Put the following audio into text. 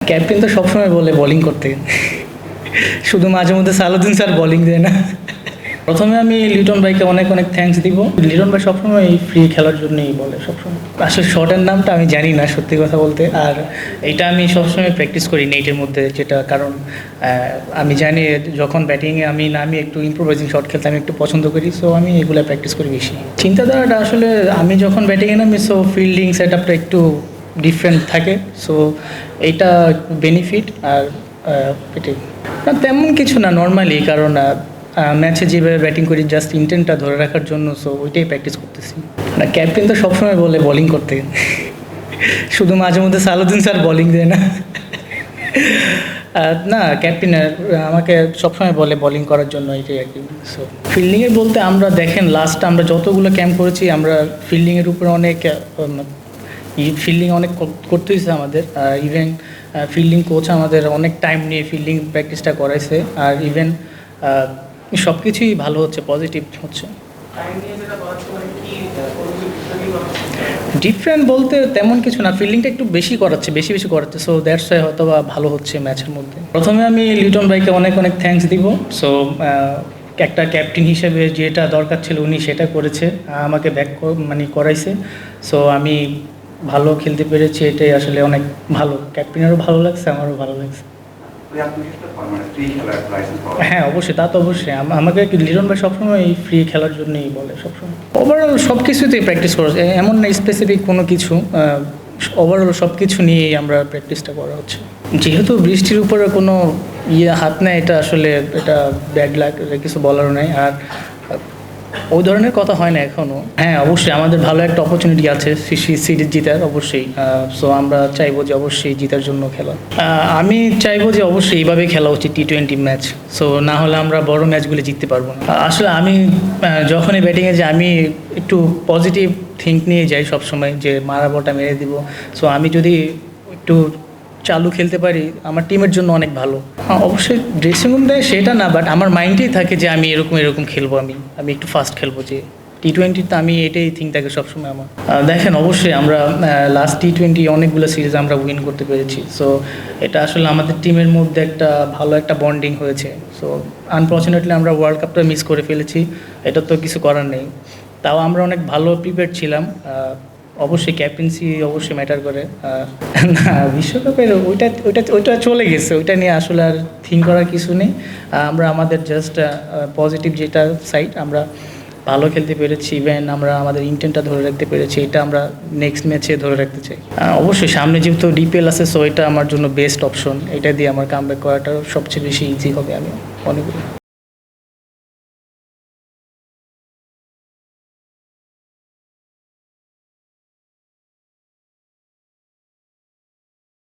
Captain তো সবসময় বলে বোলিং করতে, শুধু মাঝে মধ্যে সালাউদ্দিন স্যার বোলিং দেয় না। প্রথমে আমি লিটন ভাইকে অনেক অনেক থ্যাঙ্কস দিব। লিটন ভাই সবসময় এই ফ্রি খেলার জন্যই বলে সবসময়। আসলে শর্টের নামটা আমি জানি না সত্যি কথা বলতে, আর এটা আমি সবসময় প্র্যাকটিস করি নেটের মধ্যে, যেটা কারণ আমি জানি যখন ব্যাটিংয়ে আমি একটু ইম্প্রোভাইজিং শট খেলতে আমি একটু পছন্দ করি, সো আমি এগুলো প্র্যাকটিস করি বেশি। চিন্তাধারাটা আসলে আমি যখন ব্যাটিংয়ে নামি, সো ফিল্ডিং সেট আপটা একটু ডিফারেন্ট থাকে, সো এইটা বেনিফিট। আর এটাই না, তেমন কিছু না, নর্মালি, কারণ ম্যাচে যেভাবে ব্যাটিং করি জাস্ট ইন্টেন্টটা ধরে রাখার জন্য, সো ওইটাই প্র্যাকটিস করতেছি। না, ক্যাপ্টেন তো সবসময় বলে বোলিং করতে, শুধু মাঝে মধ্যে সালাউদ্দিন স্যার বোলিং দেয় না। না, ক্যাপ্টেন আমাকে সবসময় বলে বোলিং করার জন্য, এটাই আর কি। সো ফিল্ডিংয়ে বলতে আমরা দেখেন লাস্ট আমরা যতগুলো ক্যাম্প করেছি, আমরা ফিল্ডিংয়ের উপরে অনেক ফিল্ডিং অনেক করতে হয়েছে আমাদের। ইভেন ফিল্ডিং কোচ আমাদের অনেক টাইম নিয়ে ফিল্ডিং প্র্যাকটিসটা করাইছে, আর ইভেন সব কিছুই ভালো হচ্ছে, পজিটিভ হচ্ছে। ডিফারেন্ট বলতে তেমন কিছু না, ফিল্ডিংটা একটু বেশি বেশি করাচ্ছে, সো দ্যাটস ওয়াই হয়তো বা ভালো হচ্ছে ম্যাচের মধ্যে। প্রথমে আমি লিটন ভাইকে অনেক অনেক থ্যাঙ্কস দিব। সো একটা ক্যাপ্টেন হিসেবে যেটা দরকার ছিল উনি সেটা করেছে, আমাকে করাইছে। সো আমি ভালো খেলতে পেরেছি, এটাই আসলে অনেক ভালো। ক্যাপ্টেনেরও ভালো লাগছে, আমারও ভালো লাগছে। হ্যাঁ, অবশ্যই, তা তো অবশ্যই। আমাকে লিটন ভাই সবসময় এই ফ্রি খেলার জন্যই বলে সবসময়। ওভারঅল সব কিছুতেই প্র্যাকটিস করা, এমন না স্পেসিফিক কোনো কিছু, ওভারঅল সব কিছু নিয়েই আমরা প্র্যাকটিসটা করা হচ্ছে। যেহেতু বৃষ্টির উপরে কোনো হাত নেয়, এটা আসলে এটা ব্যাড লাক, কিছু বলারও নেই। আর ওই ধরনের কথা হয় না এখনও। হ্যাঁ, অবশ্যই আমাদের ভালো একটা অপরচুনিটি আছে সিরিজ জিতার, অবশ্যই। সো আমরা চাইবো যে অবশ্যই জিতার জন্য খেলা। আমি চাইবো যে অবশ্যই এইভাবে খেলা উচিত, T20 ম্যাচ। সো না হলে আমরা বড় ম্যাচগুলো জিততে পারবো না। আসলে আমি যখনই ব্যাটিংয়ে যাই, আমি একটু পজিটিভ থিঙ্ক নিয়ে যাই সবসময়, যে মারা বলটা মেরে দিব। সো আমি যদি একটু চালু খেলতে পারি, আমার টিমের জন্য অনেক ভালো। অবশ্যই ড্রেসিং রুম দেয় সেটা না, বাট আমার মাইন্ডেই থাকে যে আমি এরকম খেলবো, আমি একটু ফাস্ট খেলবো। যে T20 আমি এটাই থিঙ্ক থাকে সবসময় আমার। দেখেন, অবশ্যই আমরা লাস্ট T20 অনেকগুলো সিরিজ আমরা উইন করতে পেরেছি। সো এটা আসলে আমাদের টিমের মধ্যে একটা ভালো একটা বন্ডিং হয়েছে। সো আনফর্চুনেটলি আমরা ওয়ার্ল্ড কাপটা মিস করে ফেলেছি, এটা তো কিছু করার নেই। তাও আমরা অনেক ভালো প্রিপেয়ার ছিলাম। অবশ্যই ক্যাপ্টেন্সি অবশ্যই ম্যাটার করে। না, বিশ্বকাপের ওইটা চলে গেছে, ওইটা নিয়ে আসলে আর থিঙ্ক করার কিছু নেই। আমরা আমাদের জাস্ট পজিটিভ যেটা সাইড, আমরা ভালো খেলতে পেরেছি, ইভেন আমরা আমাদের ইন্টেন্টটা ধরে রাখতে পেরেছি, এটা আমরা নেক্সট ম্যাচে ধরে রাখতে চাই। অবশ্যই সামনে যেহেতু DPL আছে, সো এটা আমার জন্য বেস্ট অপশন। এটা দিয়ে আমার কামব্যাক করাটা সবচেয়ে বেশি ইজি হবে আমি মনে করি।